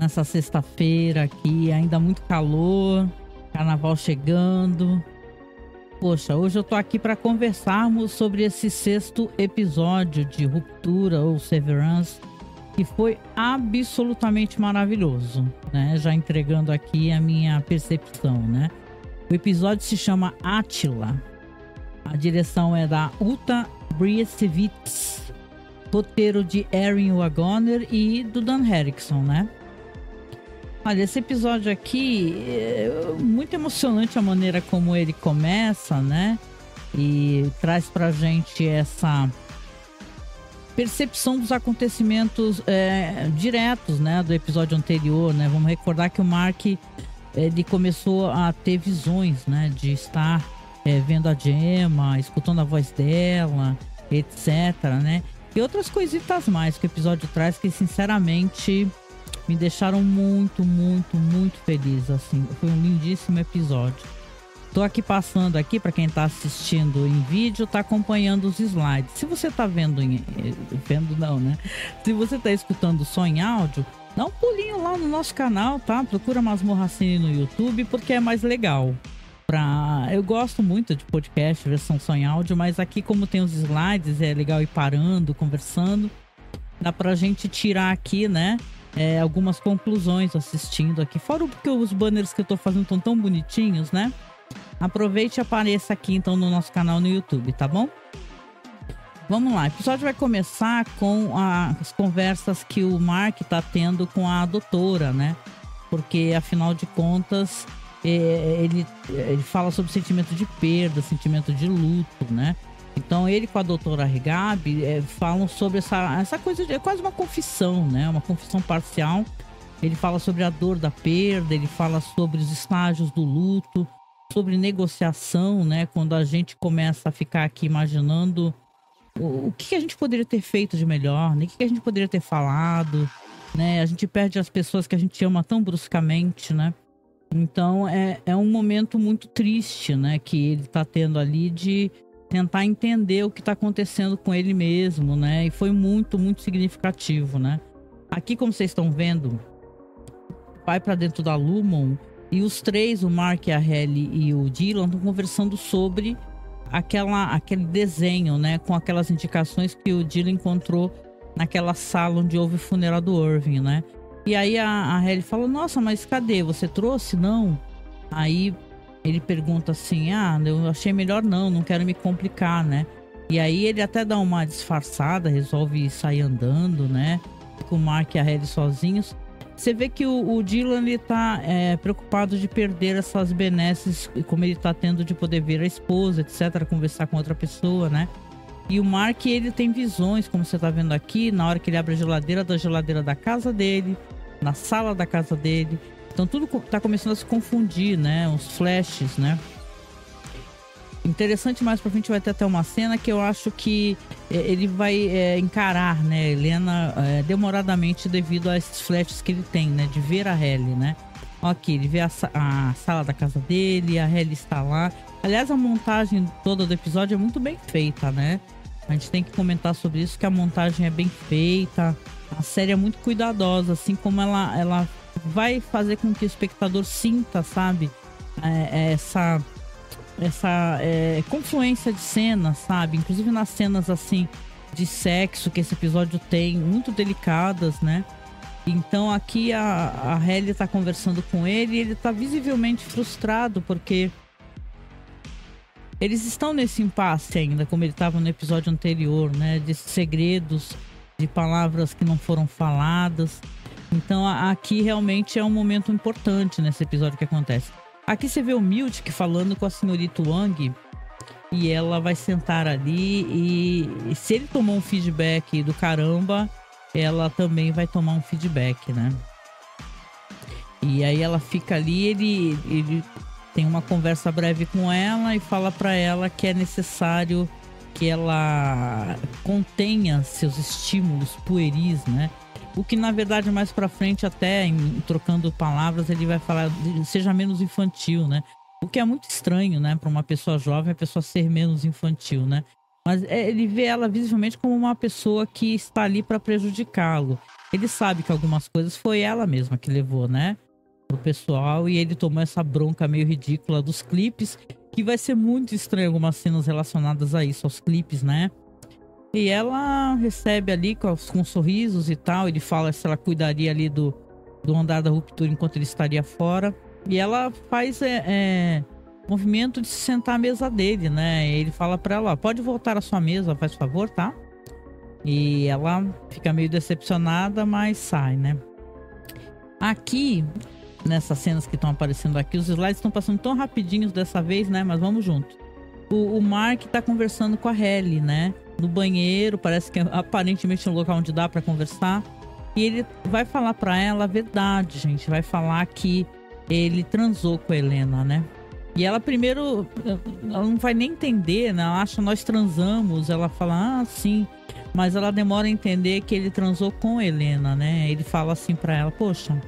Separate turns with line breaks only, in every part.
nessa sexta-feira aqui, ainda muito calor, carnaval chegando. Poxa, hoje eu tô aqui para conversarmos sobre esse sexto episódio de Ruptura ou Severance, que foi absolutamente maravilhoso, né? Já entregando aqui a minha percepção, né? O episódio se chama Átila. A direção é da Uta Briesewicz, roteiro de Erin Wagoner e do Dan Erickson, né? Olha, esse episódio aqui é muito emocionante a maneira como ele começa, né? E traz pra gente essa percepção dos acontecimentos diretos, né? Do episódio anterior, né? Vamos recordar que o Mark, ele começou a ter visões, né? De estar vendo a Gemma, escutando a voz dela, etc, né? E outras coisitas mais que o episódio traz que, sinceramente, me deixaram muito, muito, muito feliz, assim. Foi um lindíssimo episódio. Tô aqui passando aqui, para quem tá assistindo em vídeo, tá acompanhando os slides. Se você tá vendo não, né? Se você tá escutando só em áudio, dá um pulinho lá no nosso canal, tá? Procura Masmorra Cine no YouTube, porque é mais legal. Eu gosto muito de podcast, versão só em áudio, mas aqui, como tem os slides, é legal ir parando, conversando. Dá pra gente tirar aqui, né? Algumas conclusões assistindo aqui. Fora porque os banners que eu tô fazendo estão tão bonitinhos, né? Aproveite e apareça aqui então no nosso canal no YouTube, tá bom? Vamos lá, o episódio vai começar com as conversas que o Mark tá tendo com a doutora, né? Porque, afinal de contas, ele fala sobre sentimento de perda, sentimento de luto, né? Então ele com a doutora Regabi falam sobre essa coisa é quase uma confissão, né? Uma confissão parcial. Ele fala sobre a dor da perda, ele fala sobre os estágios do luto, sobre negociação, né? Quando a gente começa a ficar aqui imaginando o que a gente poderia ter feito de melhor, né? O que a gente poderia ter falado, né? A gente perde as pessoas que a gente ama tão bruscamente, né? Então é um momento muito triste, né? Que ele tá tendo ali de tentar entender o que tá acontecendo com ele mesmo, né? E foi muito, muito significativo, né? Aqui, como vocês estão vendo, vai para dentro da Lumon e os três, o Mark, a Hayley e o Dylan, estão conversando sobre aquele desenho, né? Com aquelas indicações que o Dylan encontrou naquela sala onde houve o funeral do Irving, né? E aí a Hayley fala, nossa, mas cadê? Você trouxe? Não? Aí ele pergunta assim, eu achei melhor não quero me complicar, né? E aí ele até dá uma disfarçada, resolve sair andando, né? Com o Mark e a Hayley sozinhos. Você vê que o Dylan, ele tá preocupado de perder essas benesses, como ele tá tendo de poder ver a esposa, etc, conversar com outra pessoa, né? E o Mark, ele tem visões, como você tá vendo aqui, na hora que ele abre a geladeira da casa dele, na sala da casa dele. Então tudo tá começando a se confundir, né? Os flashes, né? Interessante, mais pra frente vai ter até uma cena que eu acho que ele vai encarar, né, Helena, demoradamente devido a esses flashes que ele tem, né? De ver a Hayley, né? Aqui, ele vê a sala da casa dele, a Hayley está lá. Aliás, a montagem toda do episódio é muito bem feita, né? A gente tem que comentar sobre isso, que a montagem é bem feita. A série é muito cuidadosa, assim como ela vai fazer com que o espectador sinta, sabe? Essa confluência de cenas, sabe? Inclusive nas cenas, assim, de sexo que esse episódio tem, muito delicadas, né? Então aqui a Hayley tá conversando com ele e ele tá visivelmente frustrado porque eles estão nesse impasse ainda, como ele estava no episódio anterior, né? De segredos, de palavras que não foram faladas. Então aqui realmente é um momento importante nesse episódio que acontece. Aqui você vê o Miltic falando com a senhorita Wang e ela vai sentar ali e se ele tomou um feedback do caramba, ela também vai tomar um feedback, né? E aí ela fica ali, ele tem uma conversa breve com ela e fala para ela que é necessário que ela contenha seus estímulos pueris, né? O que na verdade mais pra frente, até trocando palavras, ele vai falar seja menos infantil, né? O que é muito estranho, né? Pra uma pessoa jovem, a pessoa ser menos infantil, né? Mas ele vê ela visivelmente como uma pessoa que está ali para prejudicá-lo. ele sabe que algumas coisas foi ela mesma que levou, né? Pro pessoal, e ele tomou essa bronca meio ridícula dos clipes, que vai ser muito estranho algumas cenas relacionadas a isso, aos clipes, né? E ela recebe ali com sorrisos e tal. Ele fala se ela cuidaria ali do andar da ruptura enquanto ele estaria fora. E ela faz movimento de se sentar à mesa dele, né? Ele fala pra ela, ó, pode voltar à sua mesa, faz favor, tá? E ela fica meio decepcionada, mas sai, né? Aqui, nessas cenas que estão aparecendo aqui, os slides estão passando tão rapidinhos dessa vez, né? Mas vamos junto. O Mark tá conversando com a Halle, né? No banheiro, parece que é aparentemente um local onde dá pra conversar. E ele vai falar pra ela a verdade, gente. Vai falar que ele transou com a Helena, né? E ela primeiro, ela não vai nem entender, né? Ela acha nós transamos. Ela fala, ah, sim. Mas ela demora a entender que ele transou com a Helena, né? Ele fala assim pra ela, poxa,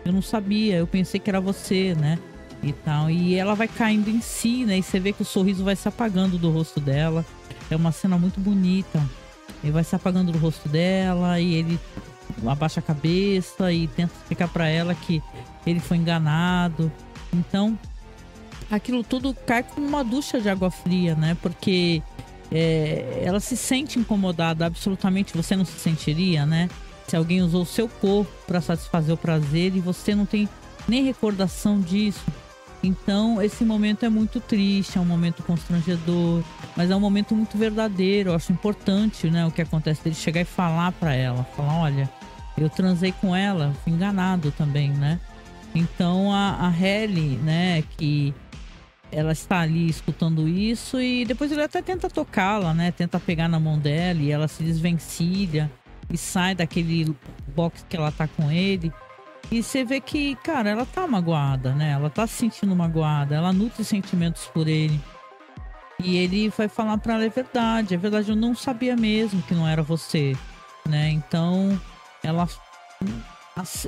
eu não sabia, eu pensei que era você, né? E tal. E ela vai caindo em si, né? E você vê que o sorriso vai se apagando do rosto dela. É uma cena muito bonita. Ele vai se apagando do rosto dela e ele abaixa a cabeça e tenta explicar pra ela que ele foi enganado. Então, aquilo tudo cai como uma ducha de água fria, né? Porque ela se sente incomodada, absolutamente. Você não se sentiria, né? Se alguém usou o seu corpo para satisfazer o prazer e você não tem nem recordação disso. Então esse momento é muito triste, é um momento constrangedor, mas é um momento muito verdadeiro. Eu acho importante, né, o que acontece dele chegar e falar para ela, falar, olha, eu transei com ela, fui enganado também, né? Então a Halle, né, que ela está ali escutando isso e depois ele até tenta tocá-la, né, tenta pegar na mão dela e ela se desvencilha e sai daquele box que ela tá com ele. E você vê que, cara, ela tá magoada, né? Ela tá se sentindo magoada, ela nutre sentimentos por ele. E ele vai falar pra ela, é verdade, eu não sabia mesmo que não era você, né? Então, ela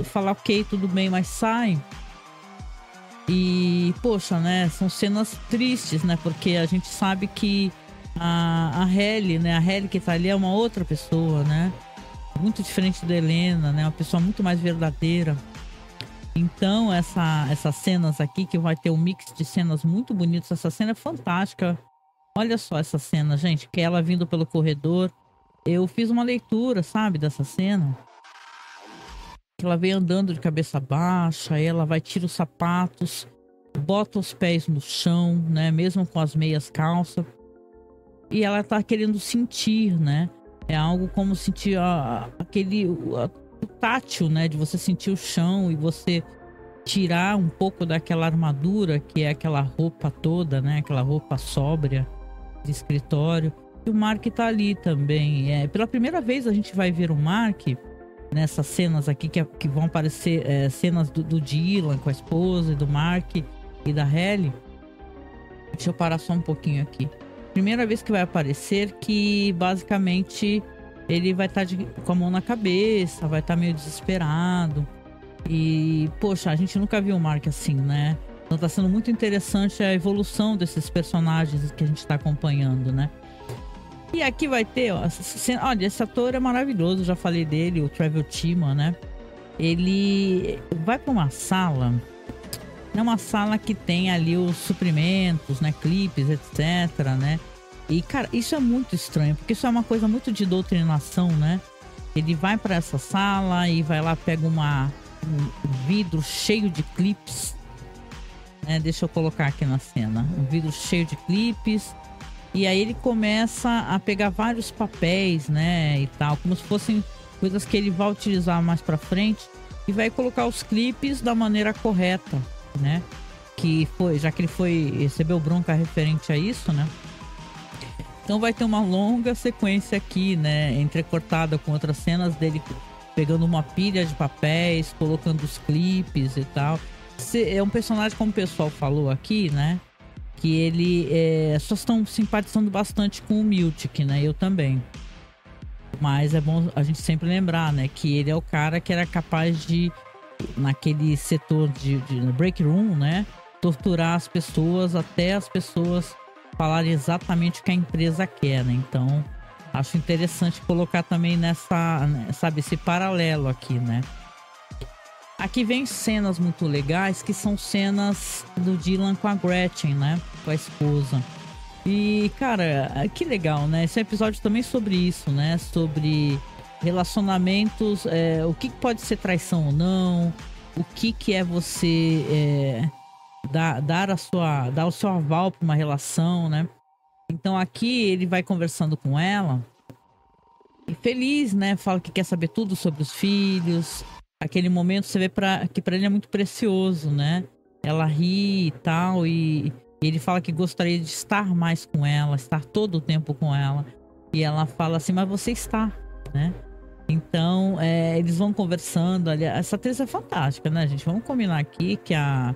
fala, ok, tudo bem, mas sai. E, poxa, né? São cenas tristes, né? Porque a gente sabe que a Halle, né? A Halle que tá ali é uma outra pessoa, né? Muito diferente da Helena, né? Uma pessoa muito mais verdadeira. Então, essas cenas aqui, que vai ter um mix de cenas muito bonitas. Essa cena é fantástica. Olha só essa cena, gente. Que é ela vindo pelo corredor. Eu fiz uma leitura, sabe? Dessa cena. Que ela vem andando de cabeça baixa. Aí ela vai, tira os sapatos. Bota os pés no chão, né? Mesmo com as meias calças. E ela tá querendo sentir, né? É algo como sentir o tátil, né? De você sentir o chão e você tirar um pouco daquela armadura, que é aquela roupa toda, né? Aquela roupa sóbria de escritório. E o Mark tá ali também. Pela primeira vez a gente vai ver o Mark nessas cenas aqui que vão aparecer cenas do Dylan com a esposa e do Mark e da Halle. Deixa eu parar só um pouquinho aqui. Primeira vez que vai aparecer que basicamente ele vai estar com a mão na cabeça, vai estar meio desesperado. E, poxa, a gente nunca viu o Mark assim, né? Então tá sendo muito interessante a evolução desses personagens que a gente tá acompanhando, né? E aqui vai ter, ó, olha, esse ator é maravilhoso, já falei dele, o Trevor Tillman, né? Ele vai pra uma sala, é uma sala que tem ali os suprimentos, né, clipes, etc, né? E, cara, isso é muito estranho, porque isso é uma coisa muito de doutrinação, né? Ele vai pra essa sala e vai lá, pega um vidro cheio de clipes, né? Deixa eu colocar aqui na cena. Um vidro cheio de clipes. E aí ele começa a pegar vários papéis, né, e tal, como se fossem coisas que ele vai utilizar mais pra frente. E vai colocar os clipes da maneira correta, né? Que foi, já que ele recebeu bronca referente a isso, né? Então vai ter uma longa sequência aqui, né? Entrecortada com outras cenas dele pegando uma pilha de papéis, colocando os clipes e tal. É um personagem, como o pessoal falou aqui, né? Que ele só estão simpatizando bastante com o Miltic, né? Eu também. Mas é bom a gente sempre lembrar, né? Que ele é o cara que era capaz de, naquele setor de break room, né? Torturar as pessoas até as pessoas falarem exatamente o que a empresa quer, né? Então, acho interessante colocar também nessa, né, sabe, esse paralelo aqui, né? Aqui vem cenas muito legais, que são cenas do Dylan com a Gretchen, né? Com a esposa. E, cara, que legal, né? Esse episódio também sobre isso, né? Sobre relacionamentos, o que pode ser traição ou não, o que é você dar o seu aval para uma relação, né? Então aqui ele vai conversando com ela e feliz, né? Fala que quer saber tudo sobre os filhos. Aquele momento você vê que para ele é muito precioso, né? Ela ri e tal, e ele fala que gostaria de estar mais com ela, estar todo o tempo com ela. E ela fala assim, mas você está, né? Então, eles vão conversando. Essa atriz é fantástica, né, gente? Vamos combinar aqui que a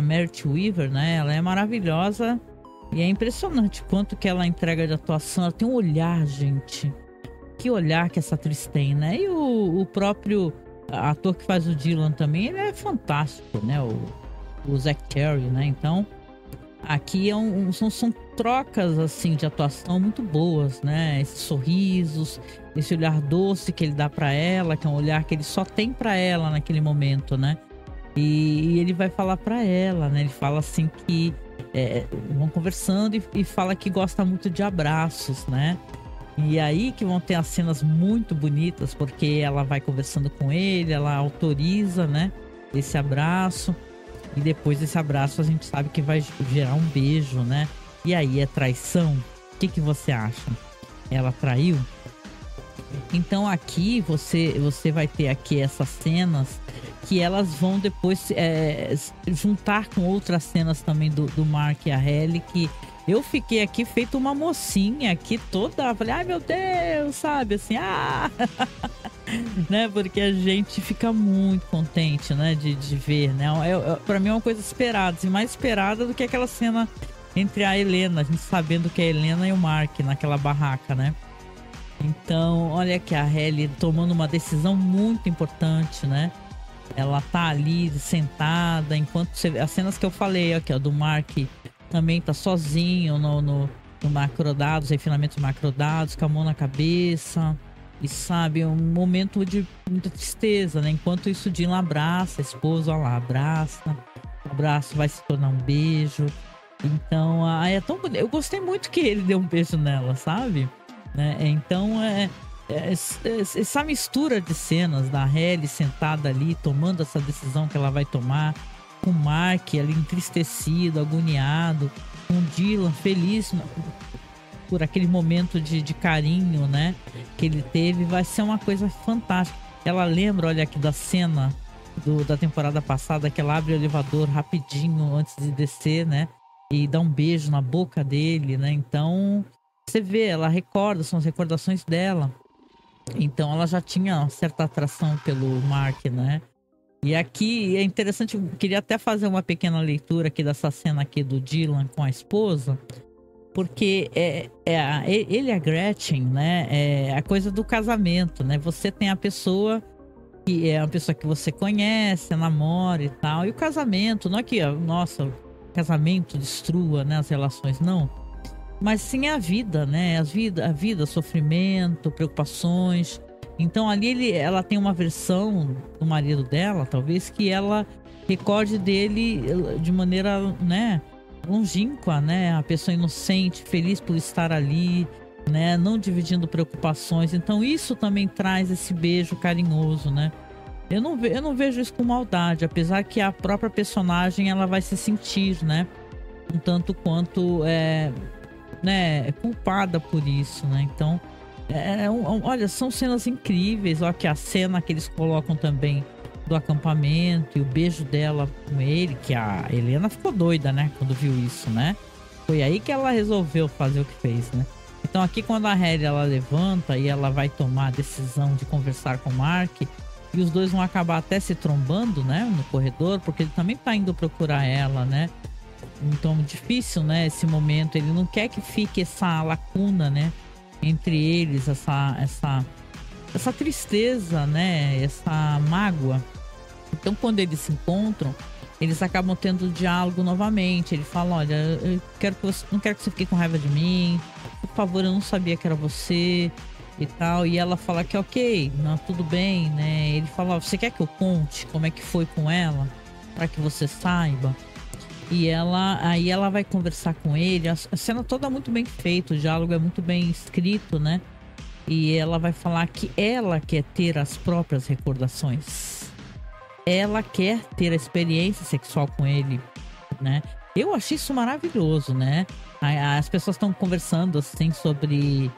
Merit Weaver, né? Ela é maravilhosa e é impressionante quanto que ela entrega de atuação. Ela tem um olhar, gente. Que olhar que essa atriz tem, né? E o próprio ator que faz o Dylan também, ele é fantástico, né? O Zach Cherry, né? Então, aqui são trocas, assim, de atuação muito boas, né? Esses sorrisos, esse olhar doce que ele dá pra ela, que é um olhar que ele só tem pra ela naquele momento, né? E ele vai falar pra ela, né? Ele fala assim que vão conversando e fala que gosta muito de abraços, né? E aí que vão ter as cenas muito bonitas, porque ela vai conversando com ele, ela autoriza, né, esse abraço. E depois desse abraço a gente sabe que vai gerar um beijo, né? E aí é traição? O que você acha? Ela traiu? Então aqui você vai ter aqui essas cenas que elas vão depois juntar com outras cenas também do Mark e a Hayley, que eu fiquei aqui feito uma mocinha aqui toda, falei, ai meu Deus, sabe, assim, né, porque a gente fica muito contente, né, de ver, né, pra mim é uma coisa esperada, assim, mais esperada do que aquela cena entre a Helena, a gente sabendo que é a Helena e o Mark naquela barraca, né. Então, olha aqui a Hayley tomando uma decisão muito importante, né, ela tá ali sentada, enquanto as cenas que eu falei aqui, ó, do Mark também tá sozinho no macrodados, refinamento de macrodados, com a mão na cabeça. E sabe, um momento de muita tristeza, né? Enquanto isso, Dylan abraça a esposa, olha lá, abraça. O abraço vai se tornar um beijo. Então, é tão bonito. Eu gostei muito que ele deu um beijo nela, sabe? Né? Então, essa mistura de cenas da Hayley sentada ali, tomando essa decisão que ela vai tomar, com o Mark ali entristecido, agoniado, com o Dylan feliz por aquele momento de carinho, né, que ele teve, vai ser uma coisa fantástica. Ela lembra, olha aqui, da cena da temporada passada, que ela abre o elevador rapidinho antes de descer, né, e dá um beijo na boca dele, né, então você vê, ela recorda, são as recordações dela. Então ela já tinha uma certa atração pelo Mark, né. E aqui é interessante, eu queria até fazer uma pequena leitura aqui dessa cena aqui do Dylan com a esposa, porque ele e a Gretchen, né, é a coisa do casamento, né, você tem a pessoa que é uma pessoa que você conhece, namora e tal, e o casamento, não é que, nossa, o casamento destrua, né, as relações, não, mas sim a vida, né, a vida, sofrimento, preocupações. Então ali ela tem uma versão do marido dela, talvez, que ela recorde dele de maneira, né, longínqua, né, a pessoa inocente, feliz por estar ali, né, não dividindo preocupações. Então isso também traz esse beijo carinhoso, né. Eu não vejo isso com maldade, apesar que a própria personagem ela vai se sentir, né, um tanto quanto né, culpada por isso, né. Então olha, são cenas incríveis. Olha que a cena que eles colocam também do acampamento e o beijo dela com ele, que a Helena ficou doida, né, quando viu isso, né. Foi aí que ela resolveu fazer o que fez, né. Então aqui quando a Hayley ela levanta e ela vai tomar a decisão de conversar com o Mark, e os dois vão acabar até se trombando, né, no corredor, porque ele também tá indo procurar ela, né. Então difícil, né, esse momento. Ele não quer que fique essa lacuna, né, entre eles, essa tristeza, né, essa mágoa. Então quando eles se encontram, eles acabam tendo diálogo novamente. Ele fala, olha, não quero que você fique com raiva de mim, por favor, eu não sabia que era você e tal. E ela fala que ok, não, tudo bem, né? Ele fala, você quer que eu conte como é que foi com ela? Pra que você saiba. E aí ela vai conversar com ele. A cena toda é muito bem feita, o diálogo é muito bem escrito, né? E ela vai falar que ela quer ter as próprias recordações. Ela quer ter a experiência sexual com ele, né? Eu achei isso maravilhoso, né? As pessoas estão conversando assim sobre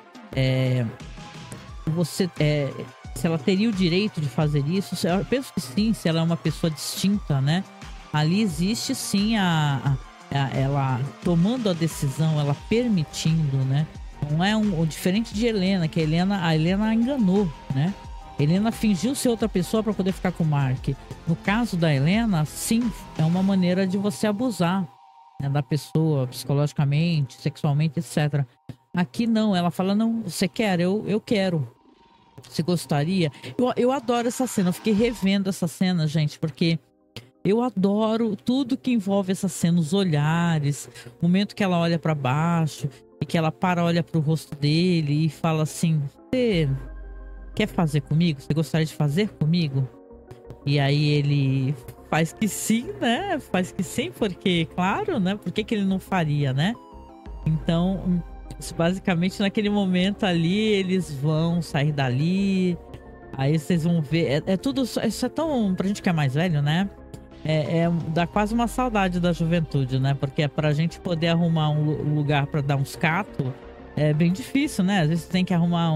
se ela teria o direito de fazer isso. Eu penso que sim, se ela é uma pessoa distinta, né? Ali existe sim ela tomando a decisão, ela permitindo, né? Não é diferente de Helena, que a Helena enganou, né? Helena fingiu ser outra pessoa para poder ficar com o Mark. No caso da Helena, sim, é uma maneira de você abusar, né, da pessoa psicologicamente, sexualmente, etc. Aqui não, ela fala, não, você quer? Eu quero. Você gostaria? Eu adoro essa cena, eu fiquei revendo essa cena, gente, porque eu adoro tudo que envolve essa cena, os olhares, o momento que ela olha para baixo e que ela olha pro rosto dele e fala assim, você quer fazer comigo? Você gostaria de fazer comigo? E aí ele faz que sim, né? Faz que sim, porque, claro, né? Por que ele não faria, né? Então, basicamente naquele momento ali, eles vão sair dali. Aí vocês vão ver. É tudo. Isso é tão. Pra gente que é mais velho, né? Dá quase uma saudade da juventude, né? Porque é pra gente poder arrumar um lugar pra dar uns catos. É bem difícil, né? Às vezes tem que arrumar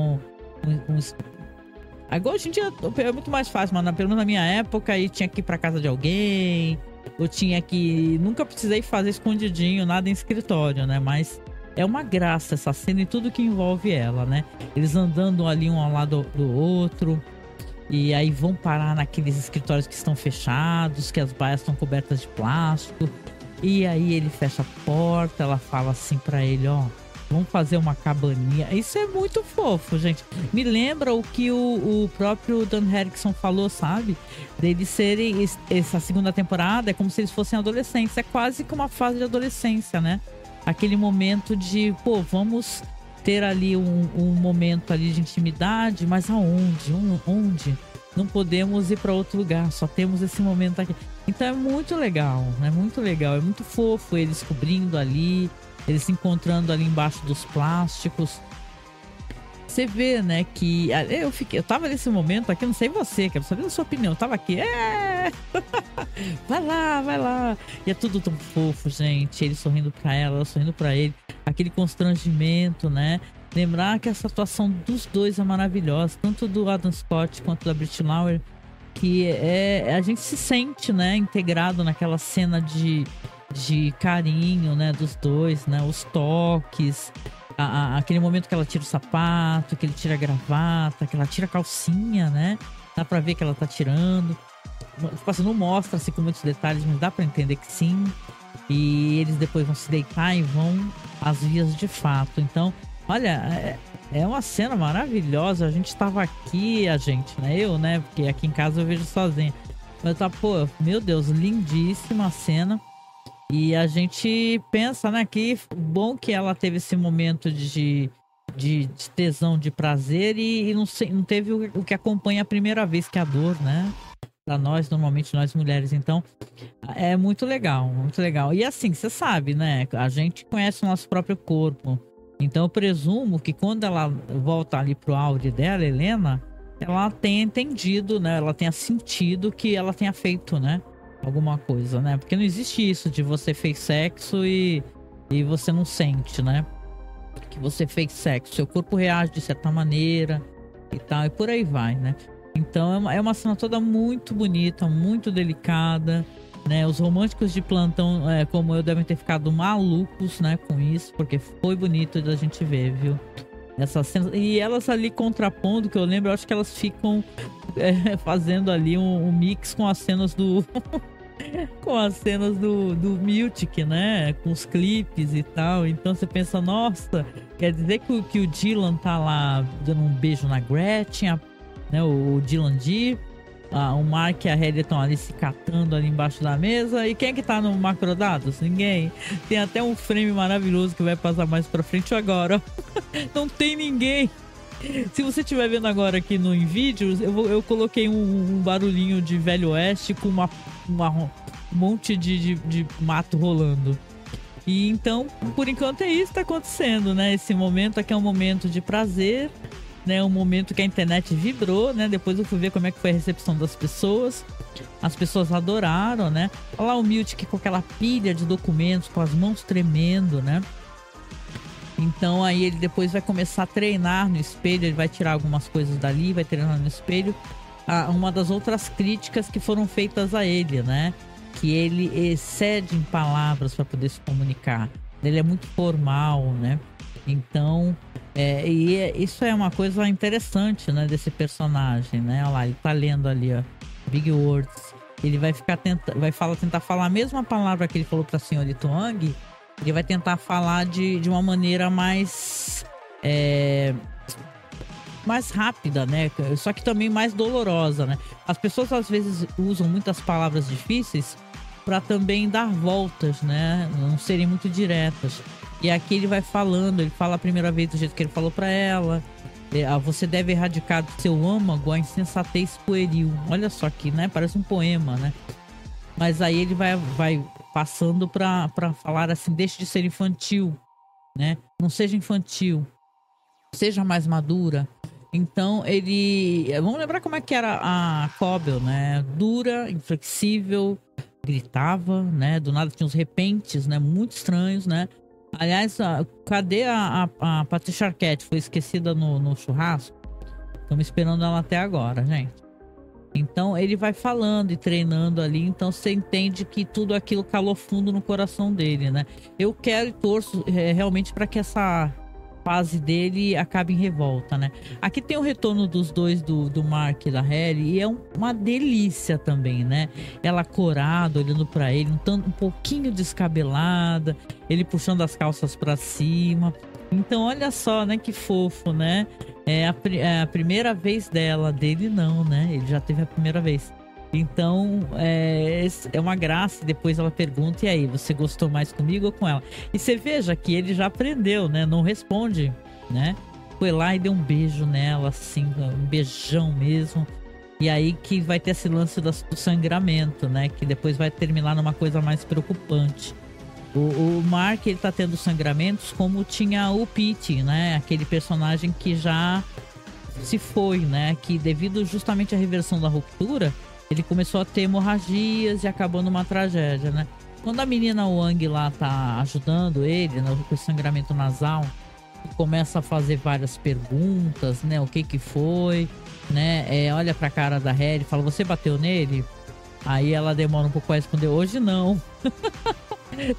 Agora hoje em dia é muito mais fácil, mas pelo menos na minha época aí tinha que ir pra casa de alguém. Eu tinha que. Nunca precisei fazer escondidinho, nada em escritório, né? Mas é uma graça essa cena e tudo que envolve ela, né? Eles andando ali um ao lado do outro. E aí vão parar naqueles escritórios que estão fechados, que as baias estão cobertas de plástico. E aí ele fecha a porta, ela fala assim pra ele, ó, vamos fazer uma cabaninha. Isso é muito fofo, gente. Me lembra o que o próprio Dan Erickson falou, sabe? Deles serem, essa segunda temporada é como se eles fossem adolescentes. É quase que uma fase de adolescência, né? Aquele momento de, pô, vamos ter ali um momento ali de intimidade, mas aonde? Onde? Não podemos ir para outro lugar, só temos esse momento aqui. Então é muito legal, é muito legal, é muito fofo eles cobrindo ali, eles se encontrando ali embaixo dos plásticos. Você vê, né, que eu tava nesse momento aqui, não sei você, quero saber a sua opinião, eu tava aqui, vai lá, e é tudo tão fofo, gente, ele sorrindo pra ela sorrindo pra ele, aquele constrangimento, né, lembrar que essa atuação dos dois é maravilhosa, tanto do Adam Scott quanto da Brit Lauer, que a gente se sente, né, integrado naquela cena de carinho, né, dos dois, né, os toques, aquele momento que ela tira o sapato, que ele tira a gravata, que ela tira a calcinha, né? Dá pra ver que ela tá tirando. Tipo assim, não mostra-se com muitos detalhes, mas dá pra entender que sim. E eles depois vão se deitar e vão às vias de fato. Então, olha, é uma cena maravilhosa. A gente tava aqui, né? Eu, né? Porque aqui em casa eu vejo sozinha. Mas tá, pô, meu Deus, lindíssima a cena. E a gente pensa, né, que bom que ela teve esse momento de tesão, de prazer e não teve o que acompanha a primeira vez, que é a dor, né? Pra nós, normalmente nós mulheres. Então, é muito legal, muito legal. E assim, você sabe, né? A gente conhece o nosso próprio corpo. Então, eu presumo que quando ela volta ali pro áudio dela, Helena, ela tenha entendido, né? Ela tenha sentido que ela tenha feito, né? Alguma coisa, né? Porque não existe isso de você fez sexo e você não sente, né? Que você fez sexo, seu corpo reage de certa maneira e tal, e por aí vai, né? Então é uma cena toda muito bonita, muito delicada, né? Os românticos de plantão, como eu, devem ter ficado malucos, né? Com isso, porque foi bonito da gente ver, viu? Essas cenas, e elas ali contrapondo, que eu lembro, eu acho que elas ficam fazendo ali um mix com as cenas do com as cenas do Miltic, né, com os clipes e tal. Então você pensa, nossa, quer dizer que o Dylan tá lá dando um beijo na Gretchen, né, o Dylan D, o Mark e a Hayley estão ali se catando ali embaixo da mesa. E quem é que tá no Macrodados? Ninguém. Tem até um frame maravilhoso que vai passar mais pra frente agora. Não tem ninguém. Se você estiver vendo agora aqui no InVídeos, eu coloquei um barulhinho de Velho Oeste com um monte de mato rolando. E então, por enquanto é isso que tá acontecendo, né? Esse momento aqui é um momento de prazer, né? Um momento que a internet vibrou, né? Depois eu fui ver como é que foi a recepção das pessoas. As pessoas adoraram, né? Olha lá o Miltic com aquela pilha de documentos, com as mãos tremendo, né? Então aí ele depois vai começar a treinar no espelho, ele vai tirar algumas coisas dali, vai treinar no espelho. Uma das outras críticas que foram feitas a ele, né? Que ele excede em palavras para poder se comunicar. Ele é muito formal, né? Então, isso é uma coisa interessante, né? Desse personagem, né? Olha lá, ele tá lendo ali, ó, Big Words. Ele vai tentar falar a mesma palavra que ele falou pra senhorita Wang. Ele vai tentar falar de uma maneira mais rápida, né? Só que também mais dolorosa, né? As pessoas às vezes usam muitas palavras difíceis para também dar voltas, né? Não serem muito diretas. E aqui ele vai falando, ele fala a primeira vez do jeito que ele falou para ela. Você deve erradicar do seu âmago a insensatez pueril. Olha só aqui, né? Parece um poema, né? Mas aí ele vai passando para falar assim: deixe de ser infantil, né? Não seja infantil, seja mais madura. Então vamos lembrar como é que era a Cobble, né? Dura, inflexível, gritava, né? Do nada tinha uns repentes, né? Muito estranhos, né? Aliás, cadê a Patricia Arquette? Foi esquecida no churrasco? Estamos esperando ela até agora, gente. Então ele vai falando e treinando ali, então você entende que tudo aquilo calou fundo no coração dele, né? Eu quero e torço realmente para que essa fase dele acabe em revolta, né? Aqui tem o retorno dos dois, do Mark e da Hayley, e é uma delícia também, né? Ela corada, olhando para ele, um pouquinho descabelada, ele puxando as calças para cima. Então olha só, né? Que fofo, né? É a primeira vez dele não, né? Ele já teve a primeira vez. Então é uma graça. Depois ela pergunta: e aí, você gostou mais comigo ou com ela? E você veja que ele já aprendeu, né? Não responde, né? Foi lá e deu um beijo nela, assim, um beijão mesmo. E aí que vai ter esse lance do sangramento, né? Que depois vai terminar numa coisa mais preocupante. O Mark, ele tá tendo sangramentos como tinha o Pete, né? Aquele personagem que já se foi, né? Que devido justamente à reversão da ruptura, ele começou a ter hemorragias e acabou numa tragédia, né? Quando a menina Wang lá tá ajudando ele, né, com o sangramento nasal, começa a fazer várias perguntas, né? O que foi, né? Olha pra cara da Hayley e fala: você bateu nele? Aí ela demora um pouco a responder: hoje não.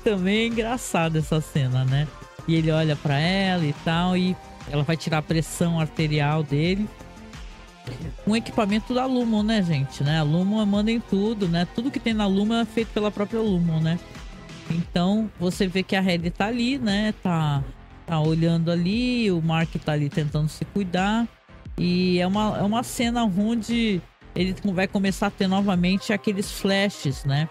Também é engraçada essa cena, né? E ele olha pra ela e tal, e ela vai tirar a pressão arterial dele. Um equipamento da Lumon, né, gente? Né? A Lumon manda em tudo, né? Tudo que tem na Lumon é feito pela própria Lumon, né? Então, você vê que a Hayley tá ali, né? Tá olhando ali, o Mark tá ali tentando se cuidar. E é uma cena onde ele vai começar a ter novamente aqueles flashes, né?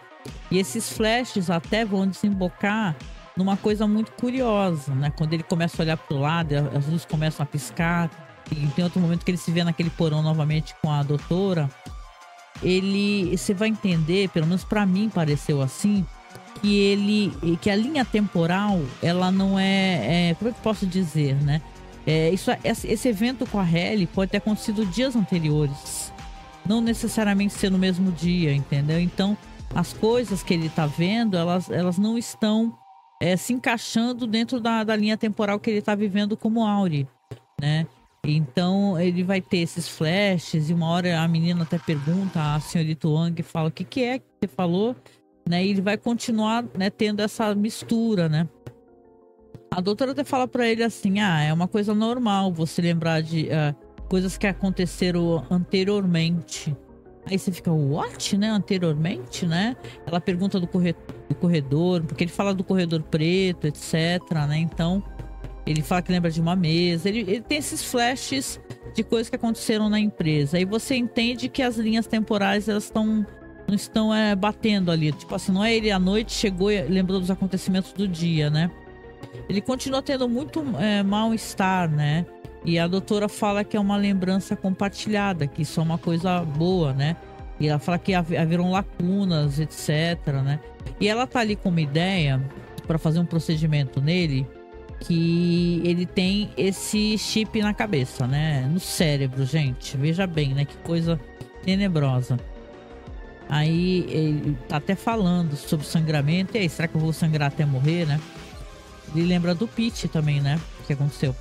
E esses flashes até vão desembocar numa coisa muito curiosa, né? Quando ele começa a olhar pro lado, as luzes começam a piscar. E tem outro momento que ele se vê naquele porão novamente com a doutora. Você vai entender, pelo menos pra mim pareceu assim, que a linha temporal, ela não como é que eu posso dizer, né? Esse evento com a Hayley pode ter acontecido dias anteriores, não necessariamente ser no mesmo dia, entendeu? Então as coisas que ele tá vendo, elas não estão se encaixando dentro da linha temporal que ele tá vivendo como Auri, né? Então ele vai ter esses flashes, e uma hora a menina até pergunta, a senhorita Wang fala: o que é que você falou? Né? E ele vai continuar, né, tendo essa mistura, né? A doutora até fala pra ele assim: é uma coisa normal você lembrar de coisas que aconteceram anteriormente. Aí você fica: what, né? Anteriormente, né? Ela pergunta do corredor, porque ele fala do corredor preto, etc, né? Então Ele fala que lembra de uma mesa. Ele tem esses flashes de coisas que aconteceram na empresa. Aí você entende que as linhas temporais, elas não estão batendo ali. Tipo assim, não é ele à noite chegou e lembrou dos acontecimentos do dia, né? Ele continua tendo muito mal-estar, né? E a doutora fala que é uma lembrança compartilhada, que isso é uma coisa boa, né? E ela fala que haverão lacunas, etc, né? E ela tá ali com uma ideia para fazer um procedimento nele, que ele tem esse chip na cabeça, né? No cérebro, gente. Veja bem, né? Que coisa tenebrosa. Aí ele tá até falando sobre sangramento. E aí, será que eu vou sangrar até morrer, né? Ele lembra do Pete também, né? O que aconteceu.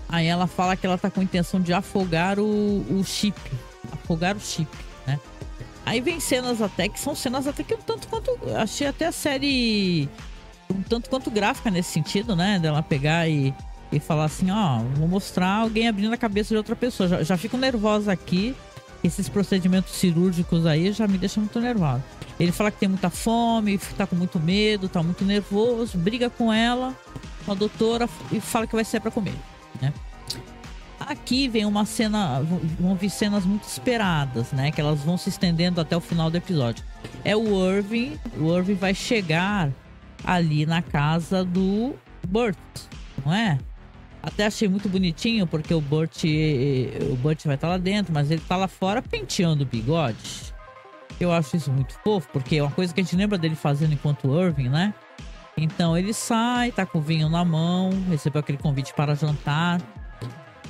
Aí ela fala que ela tá com a intenção de afogar o chip. Afogar o chip, né? Aí vem cenas até que são cenas até que um tanto quanto... Achei até a série um tanto quanto gráfica nesse sentido, né? Dela pegar e falar assim, ó, vou mostrar alguém abrindo a cabeça de outra pessoa. Já fico nervosa aqui. Esses procedimentos cirúrgicos aí já me deixam muito nervosa. Ele fala que tem muita fome, tá com muito medo, tá muito nervoso, briga com ela, com a doutora, e fala que vai sair pra comer, né? Aqui vem uma cena, vão vir cenas muito esperadas, né? Que elas vão se estendendo até o final do episódio. É o Irving vai chegar ali na casa do Burt, não é? Até achei muito bonitinho, porque o Burt vai estar lá dentro, mas ele tá lá fora penteando o bigode. Eu acho isso muito fofo, porque é uma coisa que a gente lembra dele fazendo enquanto Irving, né? Então ele sai, tá com o vinho na mão, recebeu aquele convite para jantar.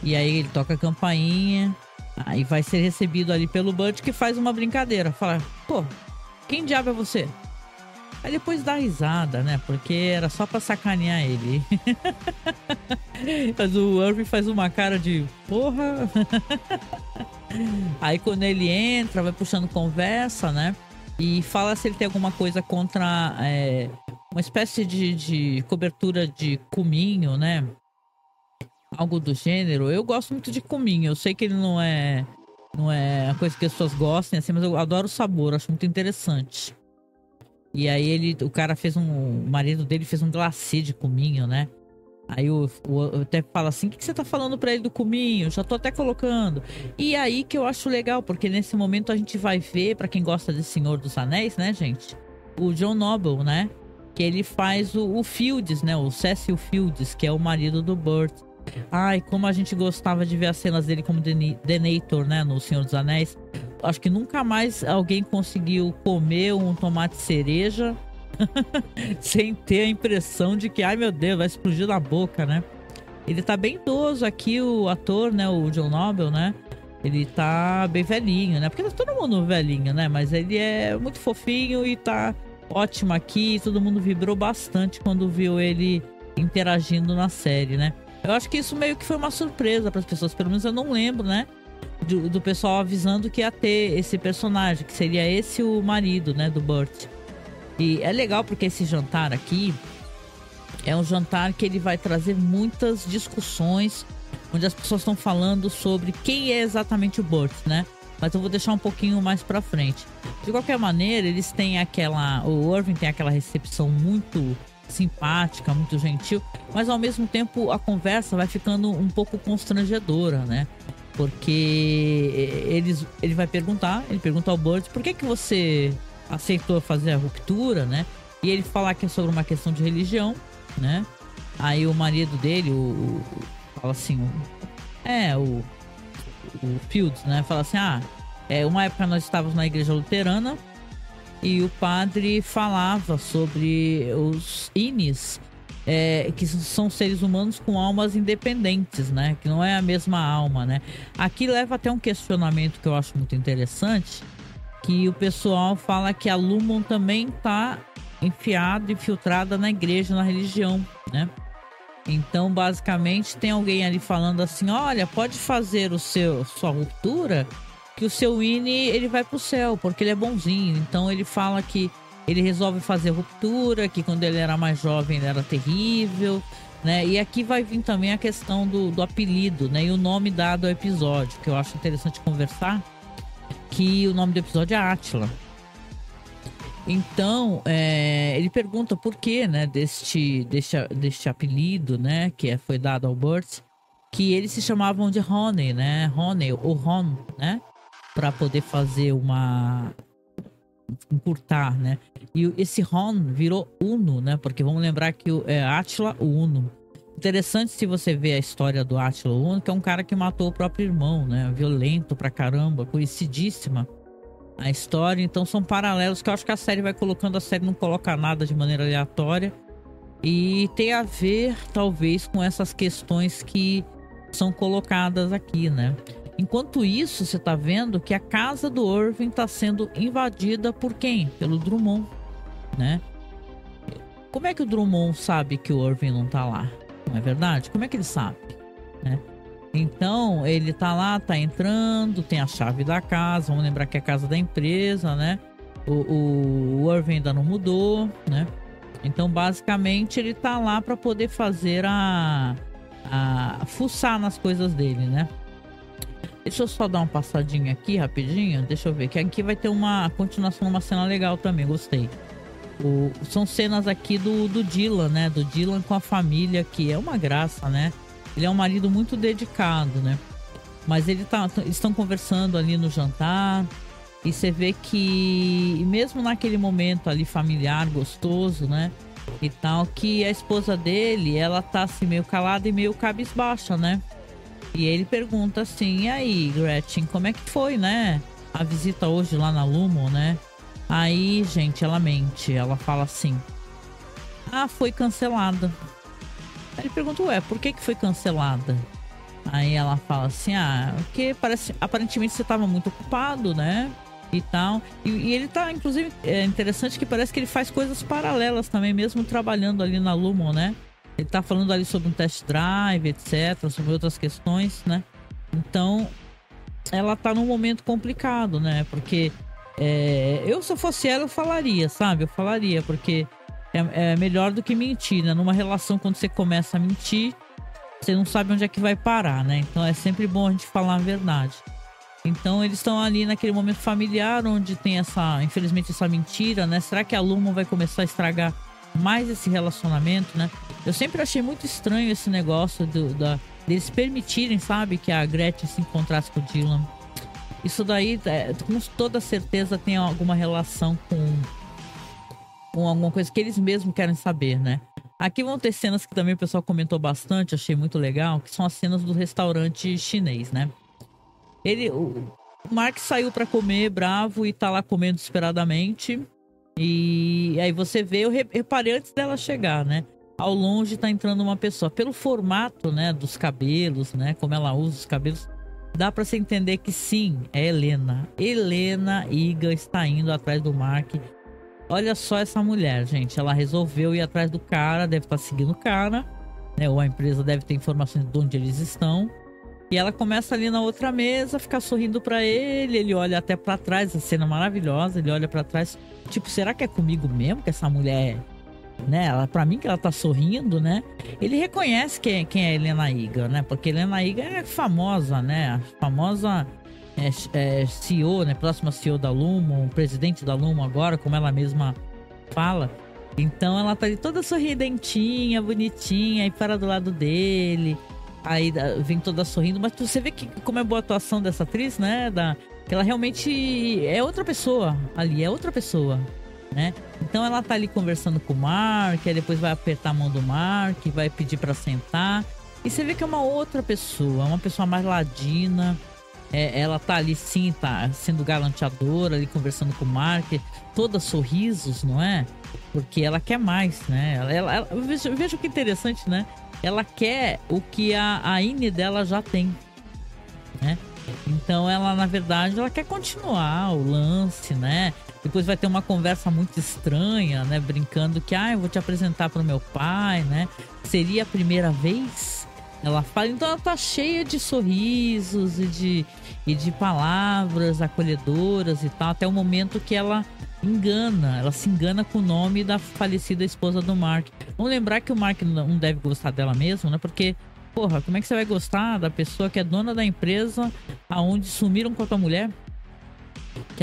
E aí ele toca a campainha. Aí vai ser recebido ali pelo Burt, que faz uma brincadeira. Fala, pô, quem diabo é você? Aí depois dá risada, né? Porque era só pra sacanear ele. Mas o Irving faz uma cara de porra. Aí quando ele entra, vai puxando conversa, né? E fala se ele tem alguma coisa contra uma espécie de cobertura de cominho, né? Algo do gênero. Eu gosto muito de cominho. Eu sei que ele não é a coisa que as pessoas gostem, assim, mas eu adoro o sabor, acho muito interessante. E aí o marido dele fez um glacê de cominho, né? Aí o até fala assim, o que você tá falando pra ele do cominho? Já tô até colocando. E aí que eu acho legal, porque nesse momento a gente vai ver, pra quem gosta de Senhor dos Anéis, né, gente? O John Noble, né? Que ele faz o Fields, né? O Cecil Fields, que é o marido do Burt. Ai, como a gente gostava de ver as cenas dele como Denethor, né? No Senhor dos Anéis. Acho que nunca mais alguém conseguiu comer um tomate cereja sem ter a impressão de que, ai meu Deus, vai explodir na boca, né? Ele tá bem idoso aqui, o ator, né? O John Noble, né? Ele tá bem velhinho, né? Porque tá todo mundo velhinho, né? Mas ele é muito fofinho e tá ótimo aqui. Todo mundo vibrou bastante quando viu ele interagindo na série, né? Eu acho que isso meio que foi uma surpresa para as pessoas. Pelo menos eu não lembro, né? Do pessoal avisando que ia ter esse personagem, que seria esse o marido, né? Do Burt. E é legal porque esse jantar aqui é um jantar que ele vai trazer muitas discussões, onde as pessoas estão falando sobre quem é exatamente o Burt, né? Mas eu vou deixar um pouquinho mais pra frente. De qualquer maneira, eles têm o Irving tem aquela recepção muito simpática, muito gentil, mas ao mesmo tempo a conversa vai ficando um pouco constrangedora, né? Porque ele pergunta ao Burt, por que você aceitou fazer a ruptura, né? E ele fala que é sobre uma questão de religião, né? Aí o marido dele, fala assim, o Fields, né? Fala assim, uma época nós estávamos na igreja luterana e o padre falava sobre os Inis, que são seres humanos com almas independentes, né? Que não é a mesma alma, né? Aqui leva até um questionamento que eu acho muito interessante, que o pessoal fala que a Lumon também tá infiltrada na igreja, na religião, né? Então, basicamente, tem alguém ali falando assim, olha, pode fazer sua ruptura, que o seu Winnie, ele vai pro céu, porque ele é bonzinho. Então ele fala que ele resolve fazer ruptura, que quando ele era mais jovem ele era terrível, né? E aqui vai vir também a questão do apelido, né? E o nome dado ao episódio, que eu acho interessante conversar, que o nome do episódio é Átila. Então, ele pergunta por que, né, deste apelido, né, foi dado ao Burt, que eles se chamavam de Honey, né, Honey ou Ron, né, para poder fazer encurtar, né, e esse Ron virou Uno, né, porque vamos lembrar que é Átila o Uno. Interessante se você ver a história do Átila o Uno, que é um cara que matou o próprio irmão, né, violento pra caramba, conhecidíssima a história. Então são paralelos que eu acho que a série vai colocando. A série não coloca nada de maneira aleatória e tem a ver talvez com essas questões que são colocadas aqui, né? Enquanto isso, você tá vendo que a casa do Irving tá sendo invadida por quem? Pelo Drummond, né? Como é que o Drummond sabe que o Irving não tá lá? Não é verdade? Como é que ele sabe, né? Então, ele tá lá, tá entrando, tem a chave da casa. Vamos lembrar que é a casa da empresa, né? O Irving ainda não mudou, né? Então, basicamente, ele tá lá para poder fazer fuçar nas coisas dele, né? Deixa eu só dar uma passadinha aqui, rapidinho. Deixa eu ver, que aqui vai ter uma continuação, uma cena legal também, gostei. São cenas aqui do Dylan, né? Do Dylan com a família, que é uma graça, né? Ele é um marido muito dedicado, né? Mas eles estão conversando ali no jantar. E você vê que, mesmo naquele momento ali familiar, gostoso, né? E tal, que a esposa dele, ela tá assim meio calada e meio cabisbaixa, né? E ele pergunta assim: e aí, Gretchen, como é que foi, né? A visita hoje lá na Lumon, né? Aí, gente, ela mente. Ela fala assim: ah, foi cancelada. Aí ele pergunta: ué, por que foi cancelada? Aí ela fala assim: ah, porque aparentemente você estava muito ocupado, né? E tal. E ele tá, inclusive, é interessante que parece que ele faz coisas paralelas também, mesmo trabalhando ali na Lumon, né? Ele tá falando ali sobre um test drive, etc, sobre outras questões, né? Então, ela tá num momento complicado, né? Porque eu, se eu fosse ela, eu falaria, sabe? Eu falaria, porque é melhor do que mentir, né? Numa relação, quando você começa a mentir, você não sabe onde é que vai parar, né? Então é sempre bom a gente falar a verdade. Então eles estão ali naquele momento familiar, onde tem infelizmente, essa mentira, né? Será que a Lumon vai começar a estragar mais esse relacionamento, né? Eu sempre achei muito estranho esse negócio deles permitirem, sabe, que a Gretchen se encontrasse com o Dylan. Isso daí, com toda certeza, tem alguma relação com alguma coisa que eles mesmos querem saber, né? Aqui vão ter cenas que também o pessoal comentou bastante, achei muito legal, que são as cenas do restaurante chinês, né? O Mark saiu pra comer, bravo, e tá lá comendo desesperadamente. E aí você vê, eu reparei antes dela chegar, né? Ao longe tá entrando uma pessoa. Pelo formato, né, dos cabelos, né? Como ela usa os cabelos, dá pra você entender que sim, é Helena. Helena Egan está indo atrás do Mark. Olha só essa mulher, gente. Ela resolveu ir atrás do cara, deve estar seguindo o cara, né? Ou a empresa deve ter informações de onde eles estão. E ela começa ali na outra mesa, ficar sorrindo pra ele. Ele olha até pra trás, a cena maravilhosa. Ele olha pra trás, tipo, será que é comigo mesmo que essa mulher, né? Pra mim que ela tá sorrindo, né? Ele reconhece quem é Helena Egan, né? Porque Helena Egan é famosa, né? A famosa CEO, né? Próxima CEO da Lumon, presidente da Lumon agora, como ela mesma fala. Então ela tá ali toda sorridentinha, bonitinha, e para do lado dele. Aí vem toda sorrindo, mas você vê que como é boa a atuação dessa atriz, né? Que ela realmente é outra pessoa ali, é outra pessoa, né? Então ela tá ali conversando com o Mark, aí depois vai apertar a mão do Mark, vai pedir pra sentar. E você vê que é uma outra pessoa, uma pessoa mais ladina. Ela tá ali sim, tá sendo galanteadora, ali conversando com o Mark, toda sorrisos, não é? Porque ela quer mais, né? Veja que interessante, né? Ela quer o que a Ine dela já tem, né? Então ela, na verdade, ela quer continuar o lance, né? Depois vai ter uma conversa muito estranha, né? Brincando que, eu vou te apresentar pro meu pai, né? Seria a primeira vez? Ela fala, então ela tá cheia de sorrisos e de palavras acolhedoras e tal, até o momento que ela se engana com o nome da falecida esposa do Mark. Vamos lembrar que o Mark não deve gostar dela mesmo, né? Porque, porra, como é que você vai gostar da pessoa que é dona da empresa aonde sumiram com a tua mulher?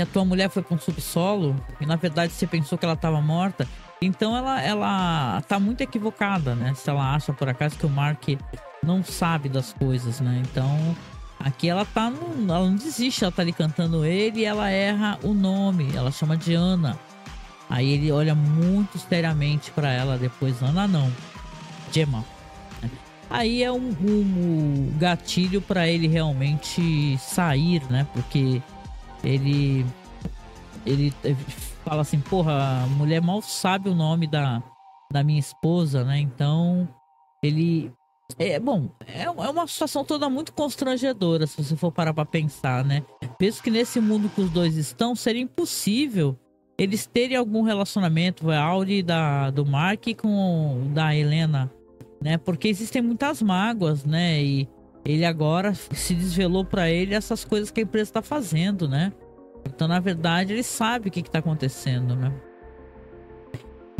que a tua mulher foi para um subsolo e na verdade você pensou que ela estava morta. Então ela tá muito equivocada, né? Se ela acha por acaso que o Mark não sabe das coisas, né? Então aqui ela não desiste, ela tá ali cantando ele e ela erra o nome, ela chama de Ana. Aí ele olha muito seriamente para ela depois, Ana não, Gemma. Aí é um gatilho para ele realmente sair, né? Porque ele fala assim, porra, a mulher mal sabe o nome da minha esposa, né? Então ele é uma situação toda muito constrangedora, se você for parar pra pensar, né? Penso que nesse mundo que os dois estão, seria impossível eles terem algum relacionamento, a Auri do Mark com o da Helena, né? Porque existem muitas mágoas, né? E ele agora se desvelou pra ele essas coisas que a empresa tá fazendo, né? Então, na verdade, ele sabe o que tá acontecendo, né?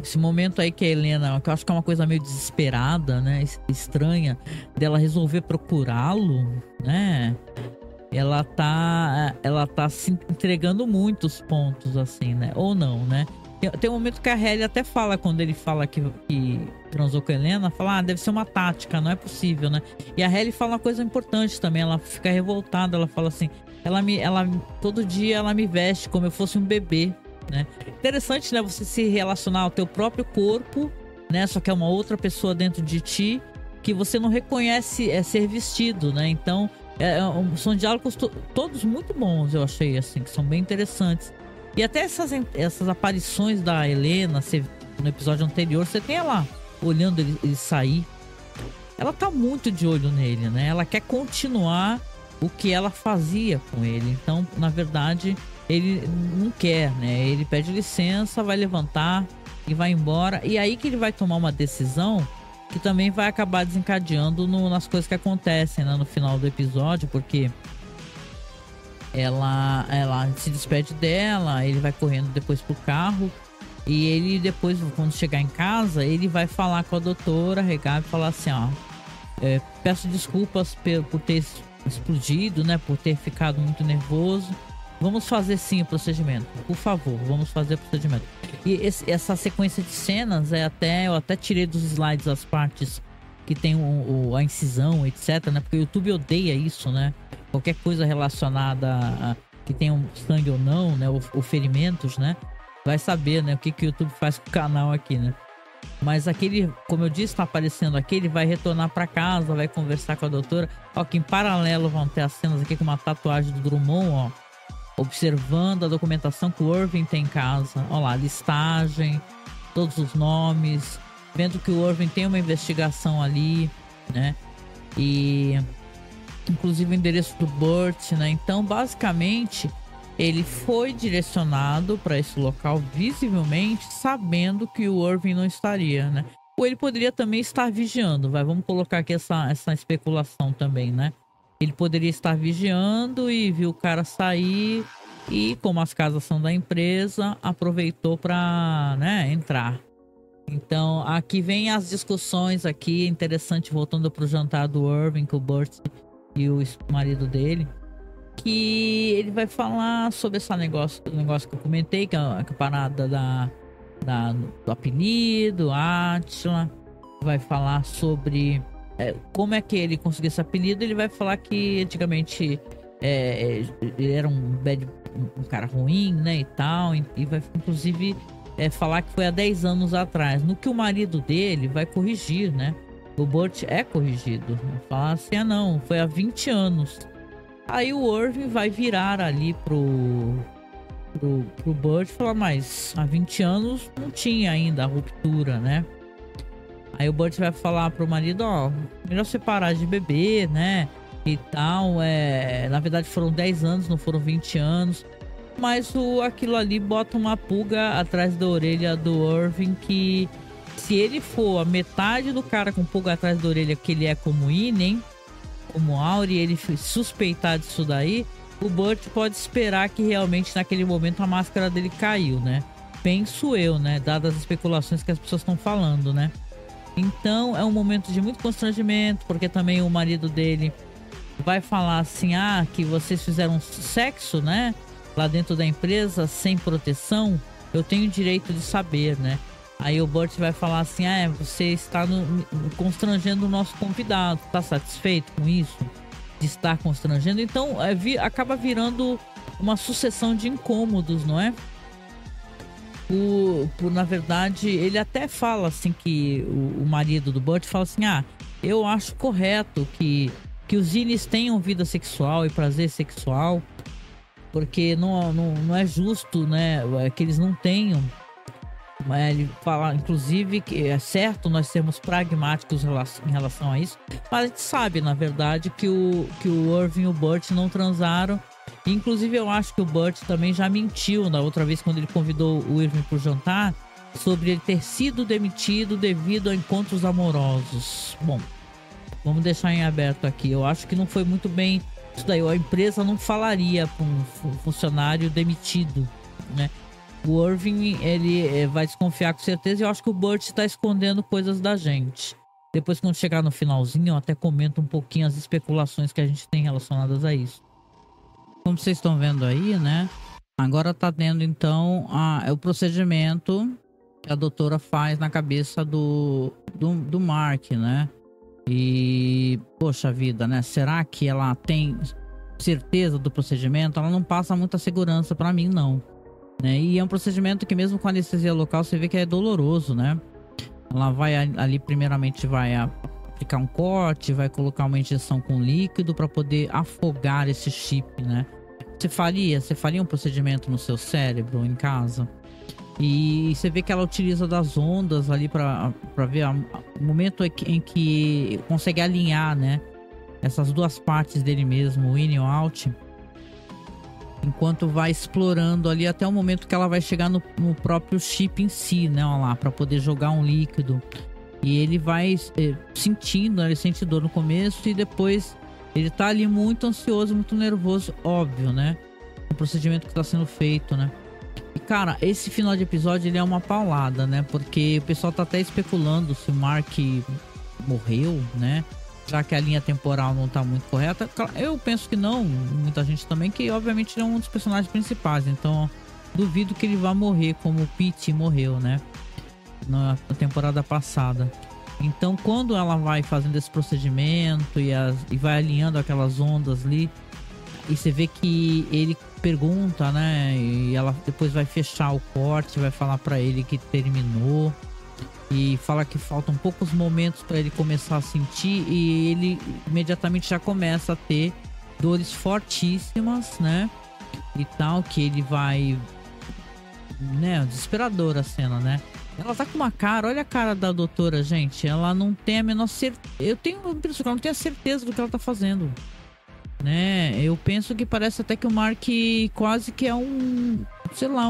Esse momento aí que a Helena, que eu acho que é uma coisa meio desesperada, né? Estranha, dela resolver procurá-lo, né? Ela tá se entregando muitos pontos, assim, né? Ou não, né? Tem um momento que a Hayley até fala, quando ele fala que transou com a Helena, fala, deve ser uma tática, não é possível, né? E a Hayley fala uma coisa importante também, ela fica revoltada, ela fala assim, todo dia ela me veste como eu fosse um bebê, né? Interessante, né? Você se relacionar ao teu próprio corpo, né? Só que é uma outra pessoa dentro de ti que você não reconhece ser vestido, né? Então, são diálogos todos muito bons, eu achei, assim, que são bem interessantes. E até essas aparições da Helena, no episódio anterior, você tem ela olhando ele sair. Ela tá muito de olho nele, né? Ela quer continuar o que ela fazia com ele. Então, na verdade, ele não quer, né? Ele pede licença, vai levantar e vai embora. E aí que ele vai tomar uma decisão que também vai acabar desencadeando nas coisas que acontecem, né, no final do episódio, porque ela se despede dela, ele vai correndo depois pro carro e ele depois, quando chegar em casa, ele vai falar com a doutora Regab e falar assim, peço desculpas por ter explodido, né, por ter ficado muito nervoso. Vamos fazer sim o procedimento, por favor, vamos fazer o procedimento. E essa sequência de cenas eu até tirei dos slides as partes que tem a incisão, etc, né? Porque o YouTube odeia isso, né? Qualquer coisa relacionada a que tenha sangue ou não, né? Ou ferimentos, né? Vai saber, né? O que o YouTube faz com o canal aqui, né? Mas aquele, como eu disse, tá aparecendo aqui, ele vai retornar para casa, vai conversar com a doutora. Ó, que em paralelo vão ter as cenas aqui com uma tatuagem do Drummond, ó. Observando a documentação que o Irving tem em casa. Olha lá, listagem, todos os nomes. Vendo que o Irving tem uma investigação ali, né? E inclusive o endereço do Burt, né? Então, basicamente, ele foi direcionado para esse local visivelmente sabendo que o Irving não estaria, né? Ou ele poderia também estar vigiando, vamos colocar aqui essa especulação também, né? Ele poderia estar vigiando e viu o cara sair e, como as casas são da empresa, aproveitou para, né, entrar. Então, aqui vem as discussões aqui, interessante, voltando pro jantar do Irving com o Burt e o marido dele, que ele vai falar sobre esse negócio que eu comentei, que é a parada do apelido, Átila. Vai falar sobre como é que ele conseguiu esse apelido. Ele vai falar que antigamente ele era um cara ruim, né, e tal, e vai inclusive falar que foi há 10 anos atrás, no que o marido dele vai corrigir, né? O Burt é corrigido, falar assim, não, foi há 20 anos. Aí o Irving vai virar ali pro Burt e falar, mas há 20 anos não tinha ainda a ruptura, né? Aí o Burt vai falar pro marido, melhor você parar de beber, né? E tal, na verdade foram 10 anos, não foram 20 anos. Mas aquilo ali bota uma pulga atrás da orelha do Irving, que se ele for a metade do cara com pulga atrás da orelha que ele é como Inen, como Auri, ele suspeitar disso daí, o Burt pode esperar que realmente naquele momento a máscara dele caiu, né? Penso eu, né? Dadas as especulações que as pessoas estão falando, né? Então é um momento de muito constrangimento, porque também o marido dele vai falar assim, que vocês fizeram sexo, né? lá dentro da empresa sem proteção, eu tenho o direito de saber, né? Aí o Burt vai falar assim: você está constrangendo o nosso convidado, tá satisfeito com isso? De estar constrangendo? Então acaba virando uma sucessão de incômodos, não é? Na verdade, ele até fala assim que o marido do Burt fala assim: eu acho correto que os Innis tenham vida sexual e prazer sexual, porque não é justo, né, que eles não tenham. Ele fala, inclusive, que é certo nós sermos pragmáticos em relação a isso, mas a gente sabe, na verdade, que o Irving e o Burt não transaram. Inclusive, eu acho que o Burt também já mentiu na outra vez, quando ele convidou o Irving para o jantar, sobre ele ter sido demitido devido a encontros amorosos. Bom, vamos deixar em aberto aqui. Eu acho que não foi muito bem isso daí. A empresa não falaria para um funcionário demitido, né? O Irving, ele vai desconfiar com certeza. E eu acho que o Burt está escondendo coisas da gente. Depois, quando chegar no finalzinho, eu até comento um pouquinho as especulações que a gente tem relacionadas a isso. Como vocês estão vendo aí, né? Agora tá tendo, então, o procedimento que a doutora faz na cabeça do Mark, né? E, poxa vida, né? Será que ela tem certeza do procedimento? Ela não passa muita segurança pra mim, não. Né? E é um procedimento que mesmo com anestesia local você vê que é doloroso, né? Ela vai ali, primeiramente vai aplicar um corte, vai colocar uma injeção com líquido para poder afogar esse chip, né? Você faria um procedimento no seu cérebro em casa? E você vê que ela utiliza das ondas ali para ver o momento em que consegue alinhar, né? Essas duas partes dele mesmo, o in e o out. Enquanto vai explorando ali até o momento que ela vai chegar no próprio chip em si, né? Olha lá, para poder jogar um líquido. E ele vai sentindo, ele sente dor no começo e depois ele tá ali muito ansioso, muito nervoso, óbvio, né? O procedimento que tá sendo feito, né? E cara, esse final de episódio ele é uma paulada, né? Porque o pessoal tá até especulando se o Mark morreu, né? Já que a linha temporal não tá muito correta. Eu penso que não, muita gente também, que obviamente ele é um dos personagens principais, então duvido que ele vá morrer como o Pete morreu, né, na temporada passada. Então quando ela vai fazendo esse procedimento e vai alinhando aquelas ondas ali, e você vê que ele pergunta, né, e ela depois vai fechar o corte, vai falar pra ele que terminou. E fala que faltam poucos momentos para ele começar a sentir, e ele imediatamente já começa a ter dores fortíssimas, né? E tal, que ele vai, né? Desesperadora a cena, né? Ela tá com uma cara, olha a cara da doutora, gente. Ela não tem a menor certeza. Eu tenho a impressão que ela não tem a certeza do que ela tá fazendo, né? Eu penso que parece até que o Mark quase que é sei lá,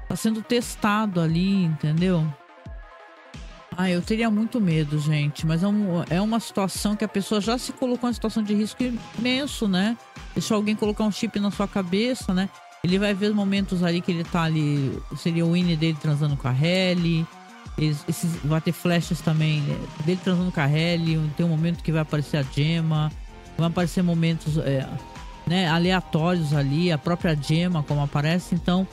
tá sendo testado ali, entendeu? Eu teria muito medo, gente, mas é uma situação que a pessoa já se colocou em situação de risco imenso, né? Deixar alguém colocar um chip na sua cabeça, né? Ele vai ver momentos ali que ele tá ali, seria o Winnie dele transando com a Halle, vai ter flashes também, né, dele transando com a Halle, tem um momento que vai aparecer a Gemma, vai aparecer momentos né, aleatórios ali, a própria Gemma como aparece, então...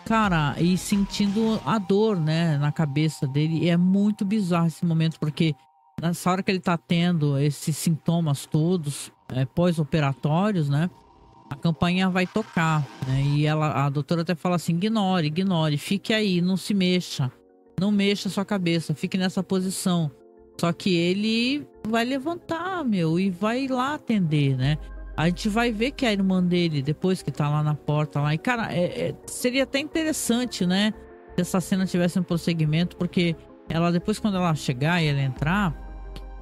Cara, e sentindo a dor, né, na cabeça dele. E é muito bizarro esse momento, porque nessa hora que ele tá tendo esses sintomas todos, pós-operatórios, né, a campainha vai tocar, né, e a doutora até fala assim: ignore, fique aí, não se mexa. Não mexa a sua cabeça, fique nessa posição. Só que ele vai levantar, e vai lá atender, né. A gente vai ver que a irmã dele, depois que tá lá na porta lá, e cara, seria até interessante, né, se essa cena tivesse um prosseguimento, porque ela, depois quando ela chegar e ela entrar,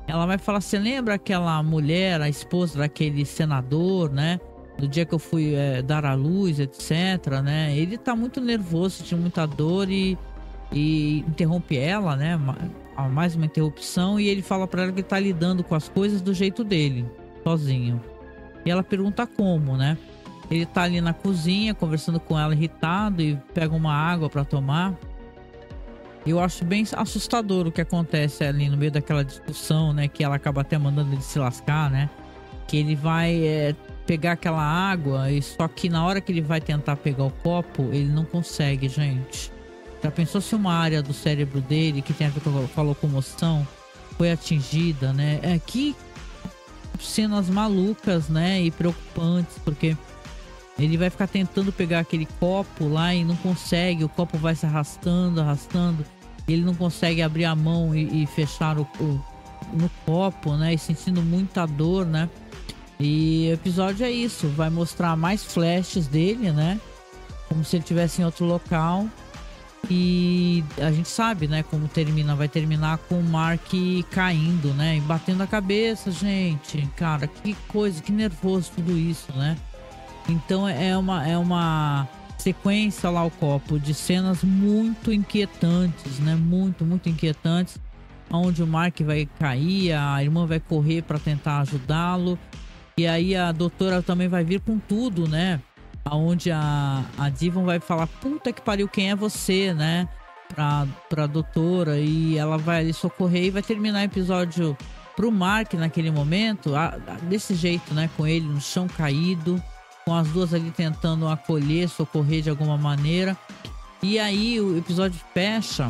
ela vai falar: você lembra aquela mulher, a esposa daquele senador, né, do dia que eu fui dar à luz, etc, né, ele tá muito nervoso, tinha muita dor e interrompe ela, né, mais uma interrupção, e ele fala pra ela que ele tá lidando com as coisas do jeito dele, sozinho. E ela pergunta como, né? Ele tá ali na cozinha conversando com ela, irritado, e pega uma água para tomar. Eu acho bem assustador o que acontece ali no meio daquela discussão, né? Que ela acaba até mandando ele se lascar, né? Que ele vai pegar aquela água, e só que na hora que ele vai tentar pegar o copo, ele não consegue, gente. Já pensou se uma área do cérebro dele, que tem a ver com a locomoção, foi atingida, né? Que cenas malucas, né? E preocupantes, porque ele vai ficar tentando pegar aquele copo lá e não consegue. O copo vai se arrastando, arrastando. Ele não consegue abrir a mão e fechar no copo, né? E sentindo muita dor, né? E o episódio é isso. Vai mostrar mais flashes dele, né? Como se ele estivesse em outro local. E a gente sabe, né, como termina. Vai terminar com o Mark caindo, né, e batendo a cabeça, gente. Cara, que coisa, que nervoso tudo isso, né? Então é uma sequência lá, o copo, de cenas muito inquietantes, né? Muito inquietantes. Onde o Mark vai cair, a irmã vai correr para tentar ajudá-lo. E aí a doutora também vai vir com tudo, né? Onde a Devon vai falar, puta que pariu, quem é você, né? Pra doutora. E ela vai ali socorrer e vai terminar o episódio pro Mark naquele momento, desse jeito, né? Com ele no chão caído, com as duas ali tentando acolher, socorrer de alguma maneira. E aí o episódio fecha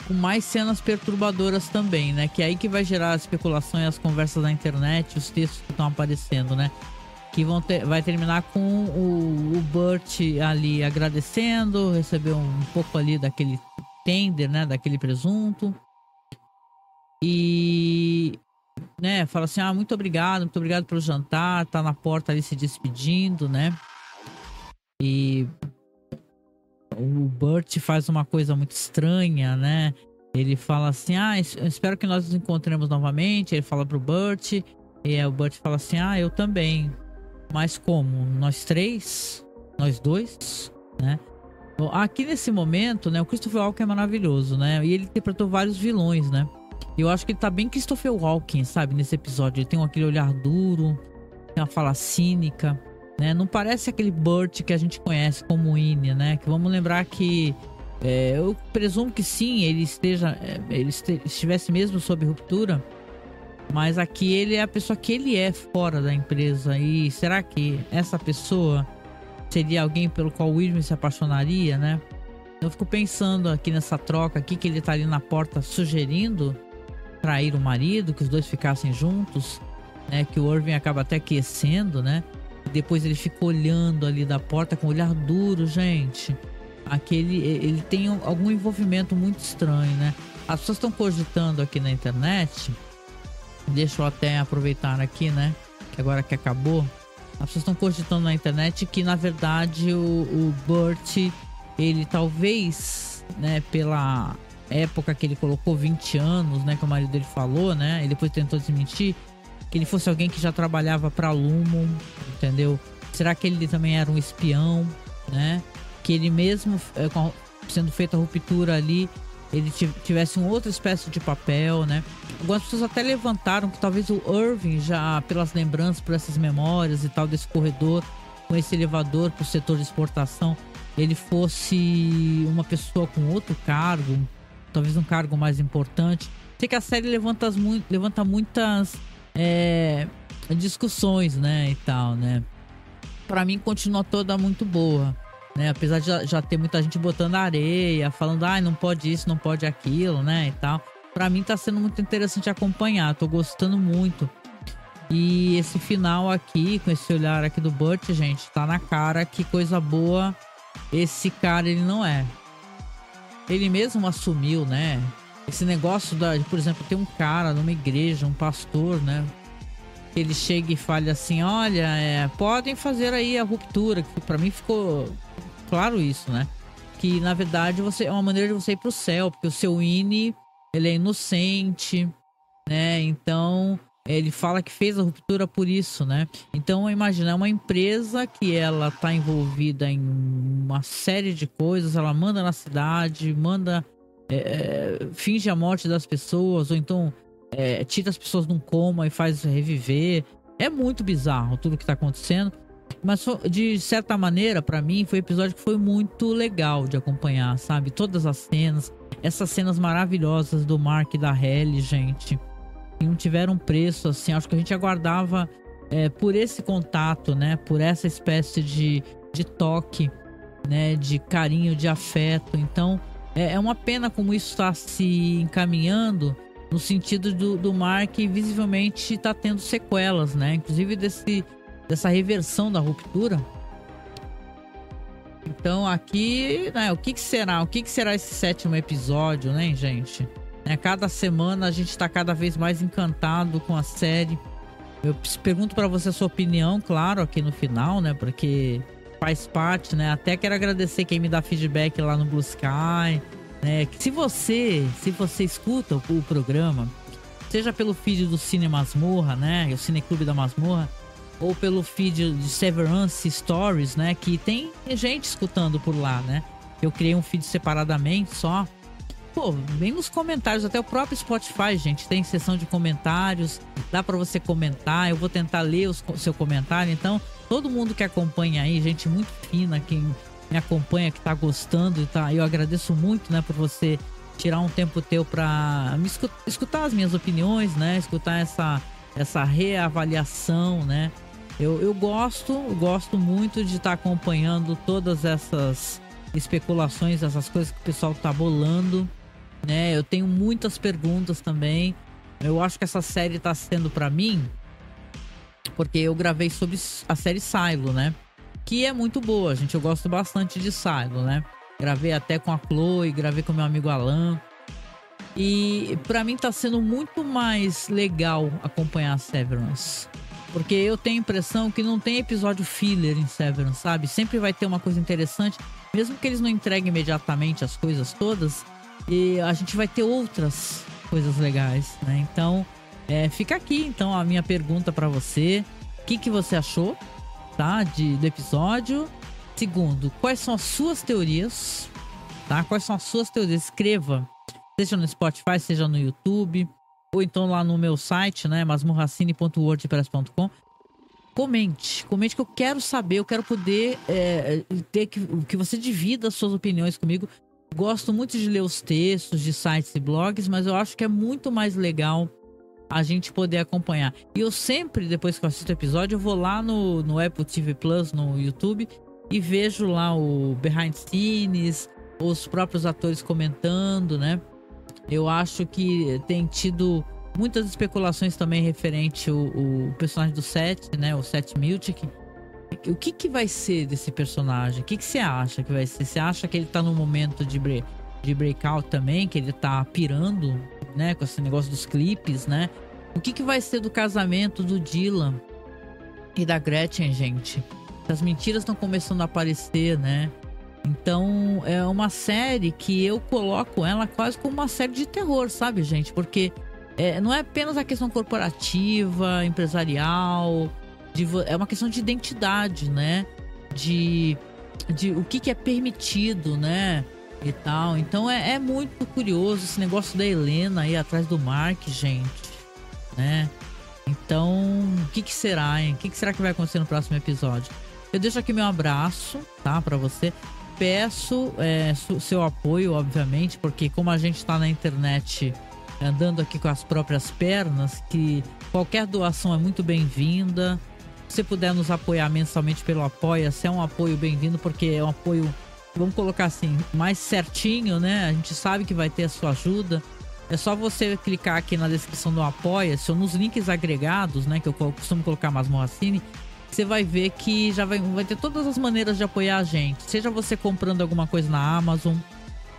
com mais cenas perturbadoras também, né? Que é aí que vai gerar a especulação e as conversas na internet, os textos que estão aparecendo, né? Que vai terminar com o Burt ali agradecendo, recebeu um pouco ali daquele tender, né? Daquele presunto. E, né? Fala assim, muito obrigado pelo jantar. Tá na porta ali se despedindo, né? E o Burt faz uma coisa muito estranha, né? Ele fala assim, espero que nós nos encontremos novamente. Ele fala pro Burt. E o Burt fala assim, eu também. Mas como? Nós três? Nós dois? Né? Bom, aqui nesse momento, né? O Christopher Walken é maravilhoso, né? E ele interpretou vários vilões, né? Eu acho que ele tá bem Christopher Walken, sabe? Nesse episódio. Ele tem aquele olhar duro, tem uma fala cínica, né? Não parece aquele Burt que a gente conhece como Winnie, né? Que vamos lembrar que eu presumo que sim, ele estivesse mesmo sob ruptura. Mas aqui ele é a pessoa que ele é fora da empresa. E será que essa pessoa seria alguém pelo qual o William se apaixonaria, né? Eu fico pensando aqui nessa troca aqui, que ele tá ali na porta sugerindo trair o marido, que os dois ficassem juntos, né? Que o Irving acaba até aquecendo, né? E depois ele fica olhando ali da porta com um olhar duro, gente. Ele tem algum envolvimento muito estranho, né? As pessoas estão cogitando aqui na internet. Deixa eu até aproveitar aqui, né? Que agora que acabou. As pessoas estão cogitando na internet que, na verdade, o Burt, ele talvez, né, pela época que ele colocou 20 anos, né, que o marido dele falou, né? Ele depois tentou desmentir, que ele fosse alguém que já trabalhava pra Lumon, entendeu? Será que ele também era um espião, né? Que ele mesmo, sendo feita a ruptura ali, ele tivesse uma outra espécie de papel, né? Algumas pessoas até levantaram que talvez o Irving, já pelas lembranças, por essas memórias e tal, desse corredor, com esse elevador pro setor de exportação, ele fosse uma pessoa com outro cargo, talvez um cargo mais importante. Sei que a série levanta muitas discussões, né, e tal, né? Pra mim continua toda muito boa, né? Apesar de já ter muita gente botando areia, falando, não pode isso, não pode aquilo, né, e tal. Pra mim tá sendo muito interessante acompanhar, tô gostando muito. E esse final aqui, com esse olhar aqui do Burt, gente, tá na cara que coisa boa esse cara ele não é. Ele mesmo assumiu, né? Esse negócio de, por exemplo, ter um cara numa igreja, um pastor, né? Ele chega e fala assim, olha, podem fazer aí a ruptura, que pra mim ficou claro isso, né? Que na verdade é uma maneira de você ir pro céu, porque o seu Winnie, ele é inocente, né? Então ele fala que fez a ruptura por isso, né? Então imagina, é uma empresa que ela tá envolvida em uma série de coisas, ela manda na cidade, finge a morte das pessoas, ou então tira as pessoas de um coma e faz reviver. É muito bizarro tudo que tá acontecendo. Mas de certa maneira, pra mim, foi um episódio que foi muito legal de acompanhar, sabe? Todas as cenas, essas cenas maravilhosas do Mark e da Halle, gente, que não tiveram preço, assim. Acho que a gente aguardava por esse contato, né? Por essa espécie de toque, né? De carinho, de afeto. Então, é uma pena como isso está se encaminhando no sentido do Mark visivelmente está tendo sequelas, né? Inclusive dessa reversão da ruptura. Então aqui, né, o que será? O que será esse 7º episódio, né, gente? Cada semana a gente está cada vez mais encantado com a série. Eu pergunto para você a sua opinião, claro, aqui no final, né? Porque faz parte, né? Até quero agradecer quem me dá feedback lá no Blue Sky, né? Que se você escuta o programa, seja pelo feed do Cine Masmorra, né? O Cine Clube da Masmorra, ou pelo feed de Severance Stories, né? Que tem gente escutando por lá, né? Eu criei um feed separadamente só. Pô, vem nos comentários, até o próprio Spotify, gente, tem seção de comentários, dá pra você comentar, eu vou tentar ler o seu comentário. Então, todo mundo que acompanha aí, gente muito fina, quem me acompanha, que tá gostando e tá, eu agradeço muito, né, por você tirar um tempo teu pra me escutar as minhas opiniões, né, escutar essa reavaliação, né. Eu gosto muito de estar acompanhando todas essas especulações, essas coisas que o pessoal tá bolando, né? Eu tenho muitas perguntas também. Eu acho que essa série tá sendo pra mim porque eu gravei sobre a série Silo, né? Que é muito boa, gente. Eu gosto bastante de Silo, né? Gravei até com a Chloe, gravei com meu amigo Alan. E pra mim tá sendo muito mais legal acompanhar Severance. Porque eu tenho a impressão que não tem episódio filler em Severance, sabe? Sempre vai ter uma coisa interessante. Mesmo que eles não entreguem imediatamente as coisas todas, e a gente vai ter outras coisas legais, né? Então, fica aqui então a minha pergunta pra você. O que você achou, tá? Do episódio. Segundo, quais são as suas teorias, tá? Quais são as suas teorias? Escreva, seja no Spotify, seja no YouTube, ou então lá no meu site, né? masmorracine.wordpress.com. Comente que eu quero saber, eu quero poder ter que você divida as suas opiniões comigo. Gosto muito de ler os textos de sites e blogs, mas eu acho que é muito mais legal a gente poder acompanhar. E eu sempre, depois que eu assisto o episódio, eu vou lá no Apple TV Plus, no YouTube, e vejo lá o behind the scenes, os próprios atores comentando, né? Eu acho que tem tido muitas especulações também referente o personagem do Seth, né? O Seth Milchick. O que vai ser desse personagem? O que você acha que vai ser? Você acha que ele tá no momento de breakout também? Que ele tá pirando, né? Com esse negócio dos clipes, né? O que vai ser do casamento do Dylan e da Gretchen, gente? As mentiras estão começando a aparecer, né? Então é uma série que eu coloco ela quase como uma série de terror, sabe, gente? Porque não é apenas a questão corporativa, empresarial, é uma questão de identidade, né? De o que é permitido, né? E tal. Então é muito curioso esse negócio da Helena aí atrás do Mark, gente, né? Então, o que será, hein? O que será que vai acontecer no próximo episódio? Eu deixo aqui meu abraço, tá? Pra você. Peço seu apoio, obviamente, porque como a gente tá na internet andando aqui com as próprias pernas, que qualquer doação é muito bem-vinda. Se você puder nos apoiar mensalmente pelo Apoia-se, é um apoio bem-vindo, porque é um apoio, vamos colocar assim, mais certinho, né? A gente sabe que vai ter a sua ajuda. É só você clicar aqui na descrição do Apoia-se ou nos links agregados, né? Que eu costumo colocar Masmorracine. Você vai ver que já vai ter todas as maneiras de apoiar a gente. Seja você comprando alguma coisa na Amazon,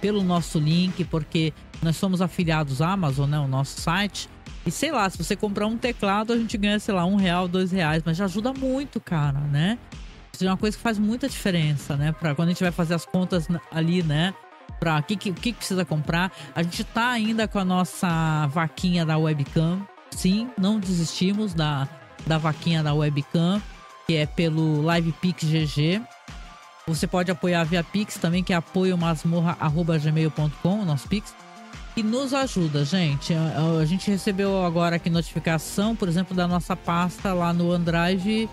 pelo nosso link, porque nós somos afiliados à Amazon, né? O nosso site. E sei lá, se você comprar um teclado, a gente ganha, sei lá, R$1, R$2. Mas já ajuda muito, cara, né? Isso é uma coisa que faz muita diferença, né? Pra quando a gente vai fazer as contas ali, né? Pra o que precisa comprar. A gente tá ainda com a nossa vaquinha da webcam. Sim, não desistimos da vaquinha da webcam, que é pelo LivePix GG. Você pode apoiar via Pix também, que é apoiomasmorra@gmail.com, o nosso Pix. E nos ajuda, gente. A gente recebeu agora aqui notificação, por exemplo, da nossa pasta lá no OneDrive,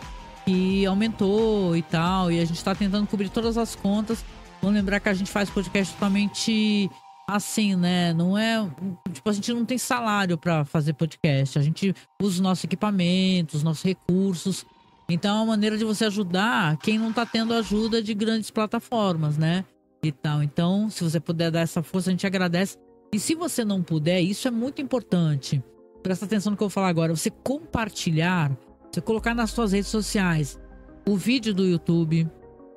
que aumentou e tal. E a gente tá tentando cobrir todas as contas. Vamos lembrar que a gente faz podcast totalmente assim, né? Não é. Tipo, a gente não tem salário para fazer podcast. A gente usa os nossos equipamentos, os nossos recursos. Então é uma maneira de você ajudar quem não tá tendo ajuda de grandes plataformas, né? E tal. Então, se você puder dar essa força, a gente agradece. E se você não puder, isso é muito importante. Presta atenção no que eu vou falar agora. Você compartilhar, você colocar nas suas redes sociais o vídeo do YouTube,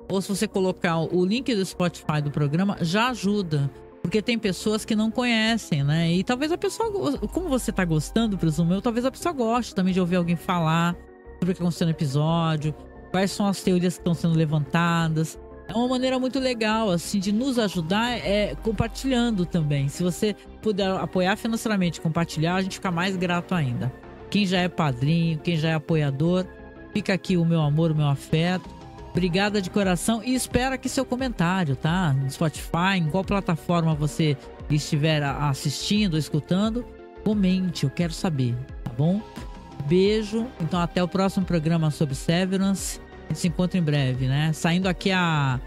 ou se você colocar o link do Spotify do programa, já ajuda. Porque tem pessoas que não conhecem, né? E talvez a pessoa, como você tá gostando, presumo eu, talvez a pessoa goste também de ouvir alguém falar sobre o que aconteceu no episódio, quais são as teorias que estão sendo levantadas. É uma maneira muito legal, assim, de nos ajudar, compartilhando também. Se você puder apoiar financeiramente, compartilhar, a gente fica mais grato ainda. Quem já é padrinho, quem já é apoiador, fica aqui o meu amor, o meu afeto. Obrigada de coração e espero aqui seu comentário, tá? No Spotify, em qual plataforma você estiver assistindo ou escutando, comente, eu quero saber, tá bom? Beijo, então até o próximo programa sobre Severance. A gente se encontra em breve, né? Saindo aqui a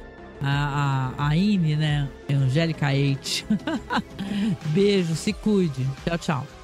Ine, né? Angélica Eite. Beijo, se cuide. Tchau, tchau.